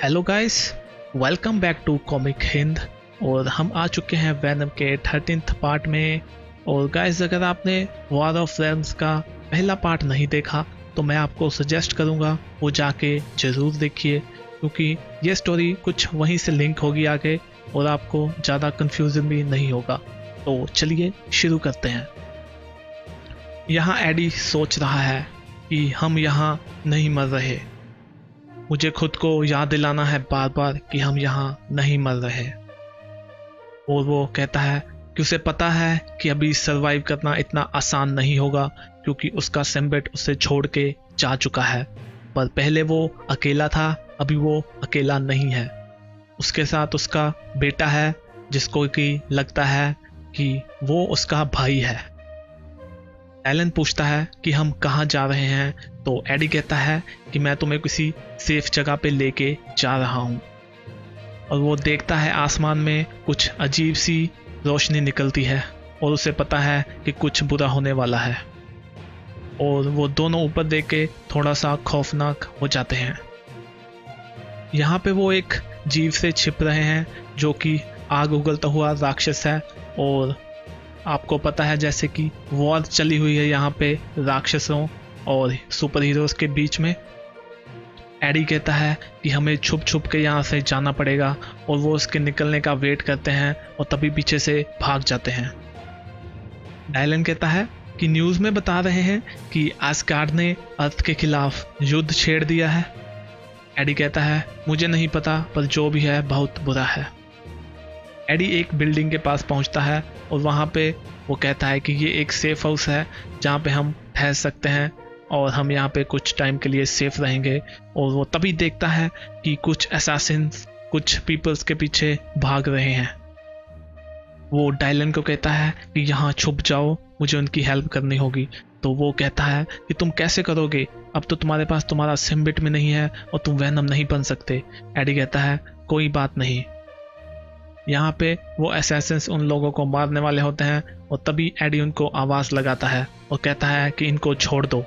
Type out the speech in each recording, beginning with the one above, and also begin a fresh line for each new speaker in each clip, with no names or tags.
Hello guys, welcome back to Comic Hind. और हम आ चुके हैं वैनम के 13th पार्ट में। और गाइस, अगर आपने वॉर ऑफ रेल्म्स का पहला पार्ट नहीं देखा तो मैं आपको सजेस्ट करूंगा वो जाके ज़रूर देखिए, क्योंकि ये स्टोरी कुछ वहीं से लिंक होगी आगे और आपको ज़्यादा कंफ्यूजन भी नहीं होगा। तो चलिए शुरू करते हैं। यहाँ एडी सोच रहा है कि हम यहाँ नहीं मर रहे। मुझे खुद को याद दिलाना है बार बार कि हम यहाँ नहीं मर रहे। और वो कहता है कि उसे पता है कि अभी सरवाइव करना इतना आसान नहीं होगा, क्योंकि उसका सिम्बियोट उसे छोड़ के जा चुका है। पर पहले वो अकेला था, अभी वो अकेला नहीं है। उसके साथ उसका बेटा है, जिसको कि लगता है कि वो उसका भाई है। एलन पूछता है कि हम कहाँ जा रहे हैं, तो एडी कहता है कि मैं तुम्हें किसी सेफ जगह पे लेके जा रहा हूँ। और वो देखता है आसमान में कुछ अजीब सी रोशनी निकलती है और उसे पता है कि कुछ बुरा होने वाला है। और वो दोनों ऊपर देख के थोड़ा सा खौफनाक हो जाते हैं। यहाँ पे वो एक जीव से छिप रहे हैं जो कि आग उगलता हुआ राक्षस है। और आपको पता है जैसे कि वॉर चली हुई है यहाँ पे राक्षसों और सुपर हीरोज के बीच में। एडी कहता है कि हमें छुप छुप के यहाँ से जाना पड़ेगा, और वो उसके निकलने का वेट करते हैं और तभी पीछे से भाग जाते हैं। डायलन कहता है कि न्यूज़ में बता रहे हैं कि आस्गार्ड ने अर्थ के खिलाफ युद्ध छेड़ दिया है। एडी कहता है मुझे नहीं पता, पर जो भी है बहुत बुरा है। एडी एक बिल्डिंग के पास पहुंचता है और वहाँ पे वो कहता है कि ये एक सेफ हाउस है जहाँ पे हम ठहर सकते हैं और हम यहाँ पे कुछ टाइम के लिए सेफ रहेंगे। और वो तभी देखता है कि कुछ असैसिन्स कुछ पीपल्स के पीछे भाग रहे हैं। वो डायलन को कहता है कि यहाँ छुप जाओ, मुझे उनकी हेल्प करनी होगी। तो वो कहता है कि तुम कैसे करोगे, अब तो तुम्हारे पास तुम्हारा सिम्बियोट में नहीं है और तुम वैनम नहीं बन सकते। एडी कहता है कोई बात नहीं। यहाँ पे वो असैसिन्स उन लोगों को मारने वाले होते हैं और तभी एडी उनको आवाज़ लगाता है और कहता है कि इनको छोड़ दो।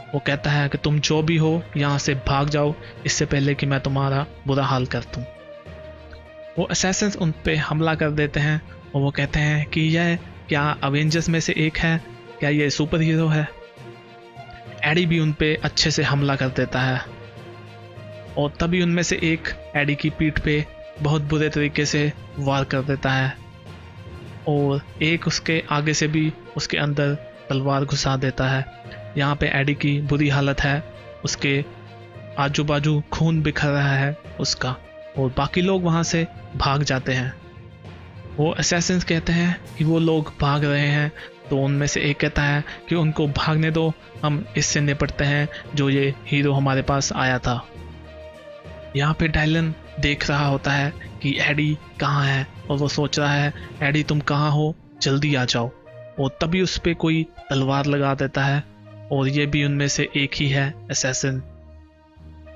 वो कहता है कि तुम जो भी हो यहाँ से भाग जाओ, इससे पहले कि मैं तुम्हारा बुरा हाल कर दूँ। वो असैसिन्स उन पे हमला कर देते हैं और वो कहते हैं कि यह क्या अवेंजर्स में से एक है, क्या ये सुपर हीरो है। एडी भी उन पे अच्छे से हमला कर देता है और तभी उनमें से एक एडी की पीठ पे बहुत बुरे तरीके से वार कर देता है और एक उसके आगे से भी उसके अंदर तलवार घुसा देता है। यहाँ पे एडी की बुरी हालत है, उसके आजू बाजू खून बिखर रहा है उसका, और बाकी लोग वहाँ से भाग जाते हैं। वो असैसिन्स कहते हैं कि वो लोग भाग रहे हैं, तो उनमें से एक कहता है कि उनको भागने दो, हम इससे निपटते हैं जो ये हीरो हमारे पास आया था। यहाँ पे डायलन देख रहा होता है कि एडी कहाँ है और वो सोच रहा है एडी तुम कहाँ हो, जल्दी आ जाओ। और तभी उस पर कोई तलवार लगा देता है और ये भी उनमें से एक ही है असैसिन।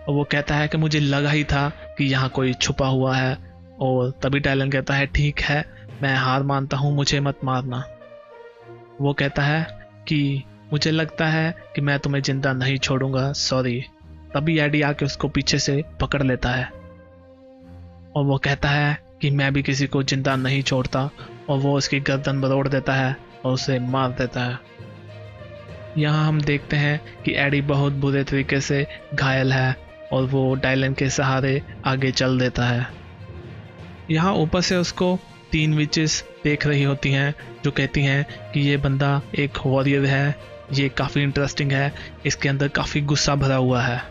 और वो कहता है कि मुझे लगा ही था कि यहाँ कोई छुपा हुआ है। और तभी डायलन कहता है ठीक है, मैं हार मानता हूँ, मुझे मत मारना। वो कहता है कि मुझे लगता है कि मैं तुम्हें जिंदा नहीं छोड़ूंगा, सॉरी। तभी एडी आके उसको पीछे से पकड़ लेता है और वो कहता है कि मैं भी किसी को जिंदा नहीं छोड़ता, और वो उसकी गर्दन मरोड़ देता है और उसे मार देता है। यहाँ हम देखते हैं कि एडी बहुत बुरे तरीके से घायल है और वो डायलन के सहारे आगे चल देता है। यहाँ ऊपर से उसको 3 विचेस देख रही होती हैं जो कहती हैं कि ये बंदा एक वॉरियर है, ये काफ़ी इंटरेस्टिंग है, इसके अंदर काफ़ी गुस्सा भरा हुआ है।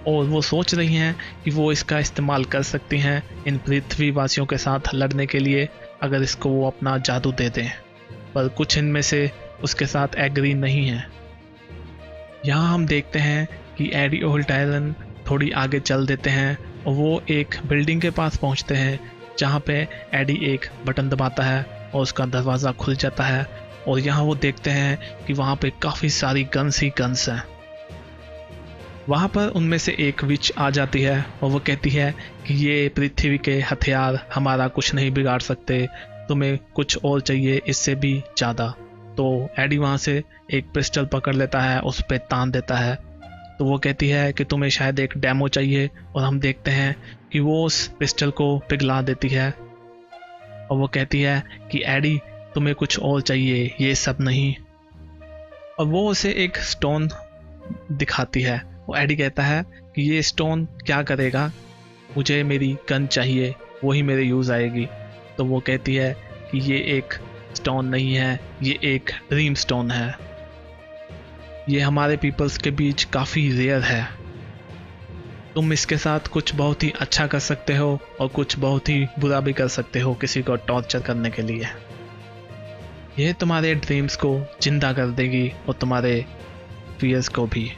और वो सोच रही हैं कि वो इसका इस्तेमाल कर सकती हैं इन पृथ्वीवासियों के साथ लड़ने के लिए, अगर इसको वो अपना जादू दे दें। पर कुछ इनमें से उसके साथ एग्री नहीं है। यहाँ हम देखते हैं कि एडी और डायलन थोड़ी आगे चल देते हैं और वो एक बिल्डिंग के पास पहुँचते हैं जहाँ पे एडी एक बटन दबाता है और उसका दरवाज़ा खुल जाता है। और यहाँ वो देखते हैं कि वहाँ पे काफ़ी सारी गन्स ही गन्स हैं। वहाँ पर उनमें से एक विच आ जाती है और वो कहती है कि ये पृथ्वी के हथियार हमारा कुछ नहीं बिगाड़ सकते, तुम्हें कुछ और चाहिए इससे भी ज़्यादा। तो एडी वहाँ से एक पिस्टल पकड़ लेता है, उस पर तान देता है तो वो कहती है कि तुम्हें शायद एक डेमो चाहिए, और हम देखते हैं कि वो उस पिस्टल को पिघला देती है। और वो कहती है कि एडी तुम्हें कुछ और चाहिए, ये सब नहीं। और वो उसे एक स्टोन दिखाती है। वो एडी कहता है कि ये स्टोन क्या करेगा, मुझे मेरी गन चाहिए, वही मेरे यूज़ आएगी। तो वो कहती है कि ये एक स्टोन नहीं है, ये एक ड्रीम स्टोन है। ये हमारे पीपल्स के बीच काफ़ी रेयर है। तुम इसके साथ कुछ बहुत ही अच्छा कर सकते हो और कुछ बहुत ही बुरा भी कर सकते हो किसी को टॉर्चर करने के लिए। यह तुम्हारे ड्रीम्स को जिंदा कर देगी और तुम्हारे फियर्स को भी।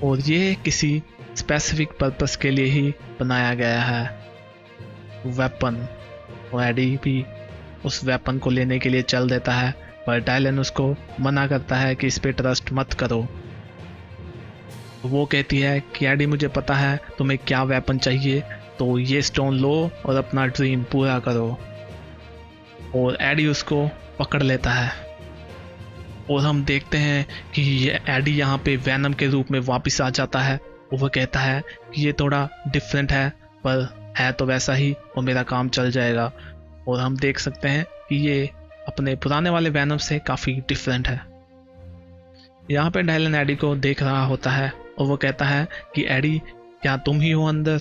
और ये किसी स्पेसिफिक पर्पस के लिए ही बनाया गया है, वेपन। और एडी भी उस वेपन को लेने के लिए चल देता है, पर डायलन उसको मना करता है कि इस पे ट्रस्ट मत करो। वो कहती है कि एडी मुझे पता है तुम्हें क्या वेपन चाहिए, तो ये स्टोन लो और अपना ड्रीम पूरा करो। और एडी उसको पकड़ लेता है और हम देखते हैं कि ये एडी यहाँ पे वैनम के रूप में वापस आ जाता है। और वो कहता है कि ये थोड़ा डिफरेंट है, पर है तो वैसा ही और मेरा काम चल जाएगा। और हम देख सकते हैं कि ये अपने पुराने वाले वैनम से काफ़ी डिफरेंट है। यहाँ पे डायलन एडी को देख रहा होता है और वो कहता है कि एडी क्या तुम ही हो अंदर?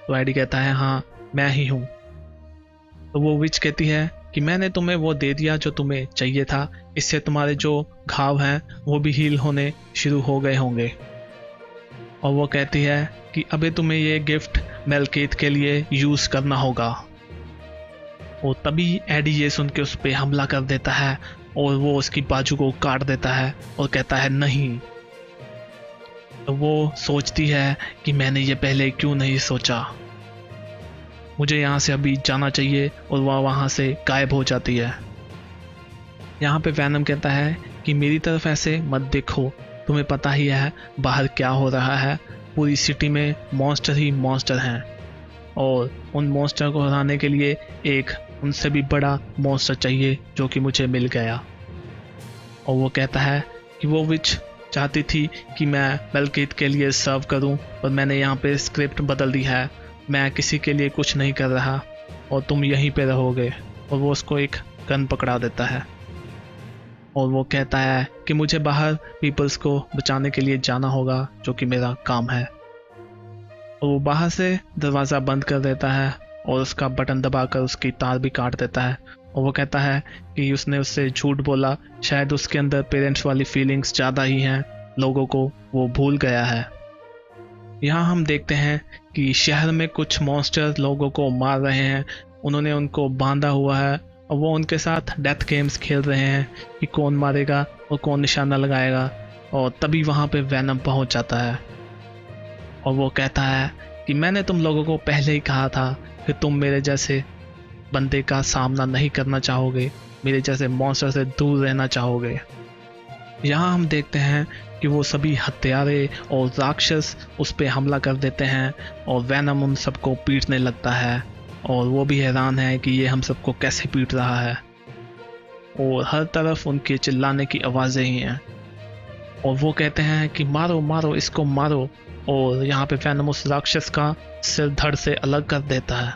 तो एडी कहता है हाँ मैं ही हूँ। तो वो विच कहती है कि मैंने तुम्हें वो दे दिया जो तुम्हें चाहिए था, इससे तुम्हारे जो घाव हैं वो भी हील होने शुरू हो गए होंगे। और वो कहती है कि अबे तुम्हें ये गिफ्ट मेलकीत के लिए यूज़ करना होगा। और तभी एडी ये सुन के उस पर हमला कर देता है और वो उसकी बाजू को काट देता है और कहता है नहीं। तो वो सोचती है कि मैंने ये पहले क्यों नहीं सोचा, मुझे यहाँ से अभी जाना चाहिए, और वह वहाँ से गायब हो जाती है। यहाँ पे वैनम कहता है कि मेरी तरफ ऐसे मत देखो, तुम्हें पता ही है बाहर क्या हो रहा है, पूरी सिटी में मॉन्स्टर ही मॉन्स्टर हैं, और उन मॉन्स्टर को हराने के लिए एक उनसे भी बड़ा मॉन्स्टर चाहिए जो कि मुझे मिल गया। और वो कहता है कि वो विच चाहती थी कि मैं मेलकीत के लिए सर्व करूं, पर मैंने यहाँ पे स्क्रिप्ट बदल दी है, मैं किसी के लिए कुछ नहीं कर रहा और तुम यहीं पे रहोगे। और वो उसको एक गन पकड़ा देता है और वो कहता है कि मुझे बाहर पीपल्स को बचाने के लिए जाना होगा, जो कि मेरा काम है। और वो बाहर से दरवाज़ा बंद कर देता है और उसका बटन दबाकर उसकी तार भी काट देता है। और वो कहता है कि उसने उससे झूठ बोला, शायद उसके अंदर पेरेंट्स वाली फीलिंग्स ज़्यादा ही हैं, लोगों को वो भूल गया है। यहाँ हम देखते हैं कि शहर में कुछ मॉन्स्टर लोगों को मार रहे हैं, उन्होंने उनको बांधा हुआ है और वो उनके साथ डेथ गेम्स खेल रहे हैं कि कौन मारेगा और कौन निशाना लगाएगा। और तभी वहाँ पे वैनम पहुँच जाता है और वो कहता है कि मैंने तुम लोगों को पहले ही कहा था कि तुम मेरे जैसे बंदे का सामना नहीं करना चाहोगे, मेरे जैसे मॉन्स्टर से दूर रहना चाहोगे। यहाँ हम देखते हैं कि वो सभी हत्यारे और राक्षस उस पर हमला कर देते हैं और वैनम उन सबको पीटने लगता है और वो भी हैरान है कि ये हम सबको कैसे पीट रहा है। और हर तरफ उनके चिल्लाने की आवाज़ें ही हैं और वो कहते हैं कि मारो मारो इसको मारो। और यहाँ पे वैनम उस राक्षस का सिर धड़ से अलग कर देता है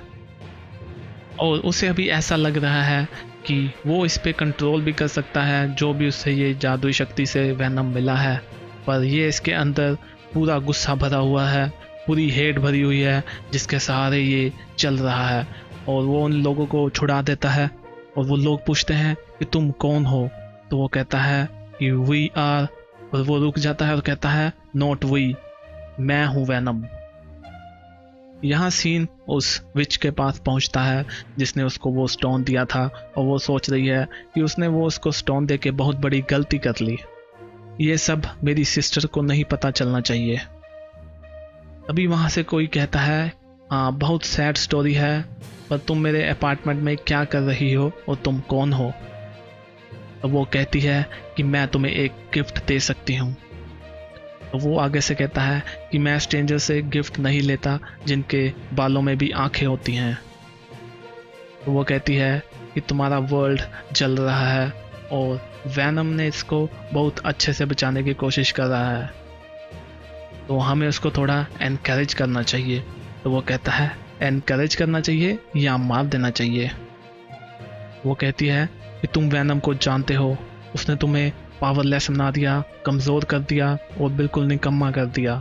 और उसे अभी ऐसा लग रहा है कि वो इस पे कंट्रोल भी कर सकता है, जो भी उससे ये जादुई शक्ति से वैनम मिला है। पर ये इसके अंदर पूरा गुस्सा भरा हुआ है, पूरी हेट भरी हुई है जिसके सहारे ये चल रहा है। और वो उन लोगों को छुड़ा देता है और वो लोग पूछते हैं कि तुम कौन हो? तो वो कहता है कि वी आर, और वो रुक जाता है और कहता है नॉट वी, मैं हूँ वैनम। यहाँ सीन उस विच के पास पहुँचता है जिसने उसको वो स्टोन दिया था और वो सोच रही है कि उसने वो उसको स्टोन दे के बहुत बड़ी गलती कर ली, ये सब मेरी सिस्टर को नहीं पता चलना चाहिए। अभी वहाँ से कोई कहता है हाँ बहुत सैड स्टोरी है, पर तुम मेरे अपार्टमेंट में क्या कर रही हो और तुम कौन हो? तो वो कहती है कि मैं तुम्हें एक गिफ्ट दे सकती हूँ। तो वो आगे से कहता है कि मैं स्ट्रेंजर से गिफ्ट नहीं लेता जिनके बालों में भी आंखें होती हैं। तो वो कहती है कि तुम्हारा वर्ल्ड जल रहा है और वैनम ने इसको बहुत अच्छे से बचाने की कोशिश कर रहा है, तो हमें उसको थोड़ा एनकरेज करना चाहिए। तो वो कहता है एनकरेज करना चाहिए या मार देना चाहिए। वो कहती है कि तुम वैनम को जानते हो, उसने तुम्हें पावरलेस बना दिया, कमज़ोर कर दिया और बिल्कुल निकम्मा कर दिया।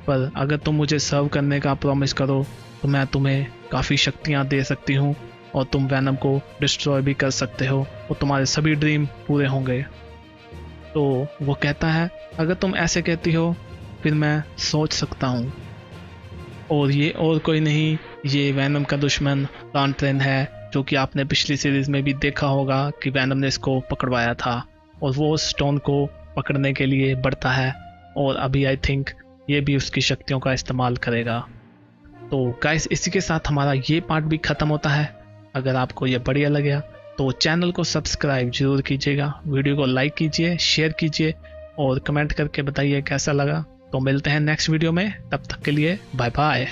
पर अगर तुम मुझे सर्व करने का प्रॉमिस करो तो मैं तुम्हें काफ़ी शक्तियाँ दे सकती हूँ और तुम वैनम को डिस्ट्रॉय भी कर सकते हो और तुम्हारे सभी ड्रीम पूरे होंगे। तो वो कहता है अगर तुम ऐसे कहती हो फिर मैं सोच सकता हूँ। और ये और कोई नहीं, ये वैनम का दुश्मन लॉन्ट्रेन है, जो कि आपने पिछली सीरीज में भी देखा होगा कि वैनम ने इसको पकड़वाया था और वो स्टोन को पकड़ने के लिए बढ़ता है और अभी आई थिंक ये भी उसकी शक्तियों का इस्तेमाल करेगा। तो गाइस इसी के साथ हमारा ये पार्ट भी ख़त्म होता है। अगर आपको ये बढ़िया लगा तो चैनल को सब्सक्राइब जरूर कीजिएगा, वीडियो को लाइक कीजिए, शेयर कीजिए और कमेंट करके बताइए कैसा लगा। तो मिलते हैं नेक्स्ट वीडियो में, तब तक के लिए बाय बाय।